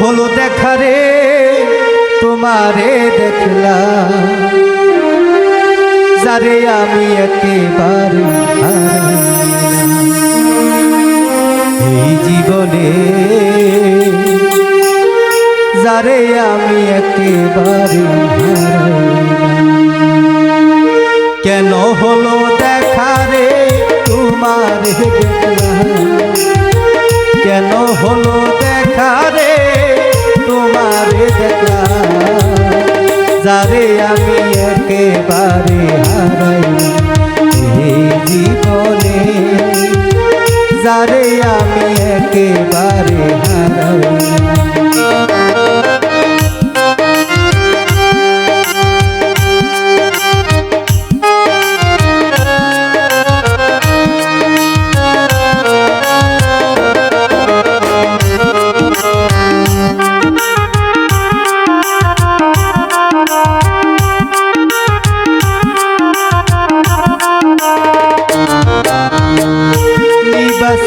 হলো দেখা রে তোমারে দেখলাম, যারে আমি একেবারে হারাইলাম এই জীবনে, যারে আমি একেবারে হারাইলাম। কেন হলো দেখা রে তোমারে দেখলাম, কেন হলো দেখা রে তোমারে দেখলাম, যারে আমি একেবারে হারাইলাম এই জীবনে, যারে আমি একেবারে হারাইলাম।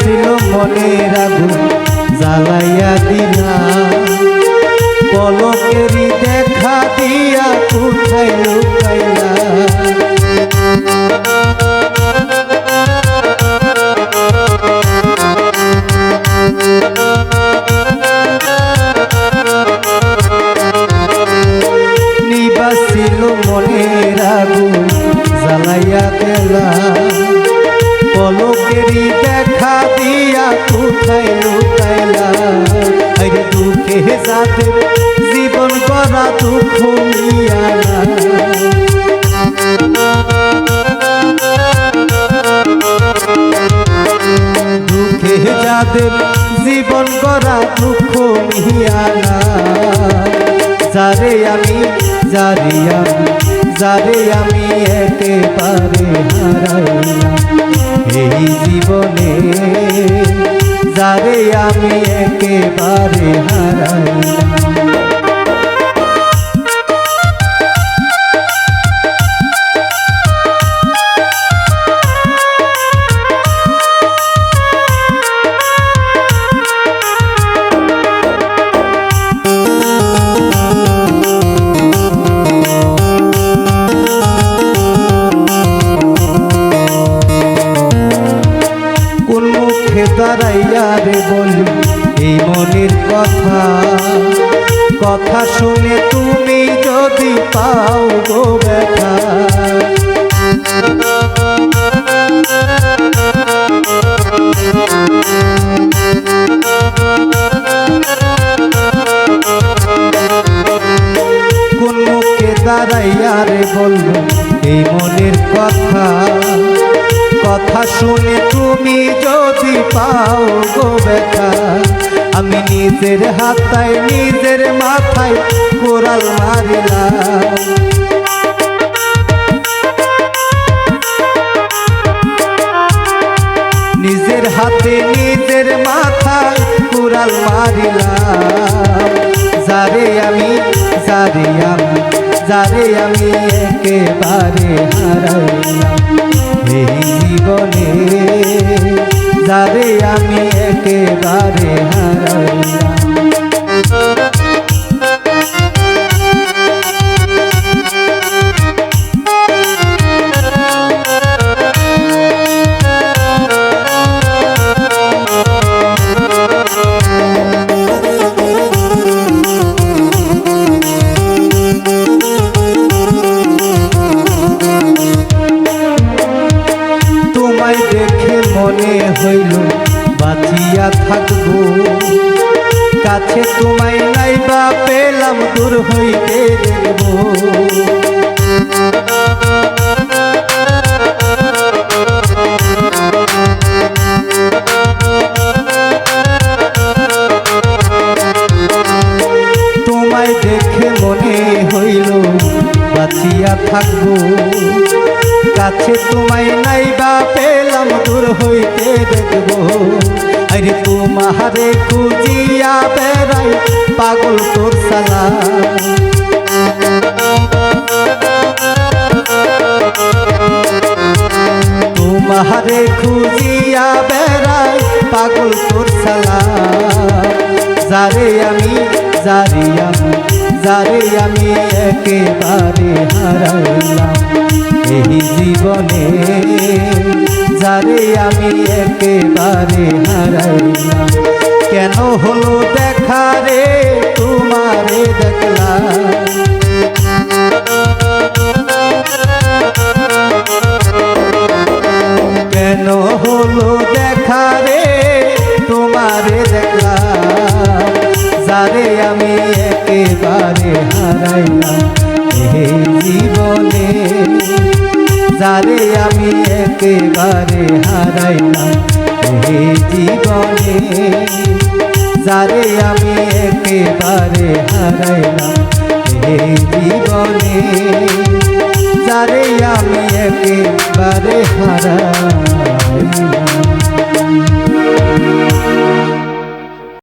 ছিল মনের আগুন জ্বালাইয়া দিলা, পলকেরই দেখা দিয়া কোথায় লুকাইলা। নিবাসিল মনের আগুন জ্বালাইয়া দিলা, পলকেরই দেখা দিয়া কোথায় লুকাইলা। আরে দুঃখে যাদের জীবন করা দুঃখ মিয়ালা, দুঃখে যাদের জীবন করা দুঃখ মিয়ালা, যারে আমি যারে আমি একেবারে হারাইলাম এই জীবনে, যারে আমি একেবারে হারাইলাম। দাঁড়াইয়া রে বলি এই মনের কথা, কথা শুনে তুমি যদি পাও গো ব্যথা। কোন মুখে দাঁড়াইয়া রে বলবো এই মনের কথা, কথা শুনে তুমি যদি পাও গো ব্যথা। আমি নিজের হাতায় নিজের মাথায় কোরাল মারিলাম, নিজের হাতে নিজের মাথায় কোরাল মারিলাম, যারে আমি একেবারে হারাইলাম এই জীবনে, যারে আমি একেবারে হারাইলাম। দেখে মনে হইল বাঁচিয়া থাকবো, কাছে তোমায় নাইবা পেলাম দূর হইতে দেখবো। তোমায় দেখে মনে হইল বাঁচিয়া থাকবো, কাছে তোমায় নাইবা পেলাম দূর হইতে দেখবো। আরে তোমারে খুঁজিয়া বেড়াই পাগল তোর সালা, তোমারে খুঁজিয়া বেড়াই পাগল তোর সালা, যারে আমি একেবারে হারাইলাম এই জীবনে, যারে আমি একেবারে হারাইলাম। কেন হলো দেখা রে তোমারে দেখলাম, কেন হলো দেখা রে তোমারে দেখলাম, যারে আমি একেবারে হারাইলাম এই জীবনে, যারে আমি একেবারে হারাইলাম এই জীবনে, যারে আমি একেবারে হারাইলাম এই জীবনে, যারে আমি একেবারে হারাইলাম।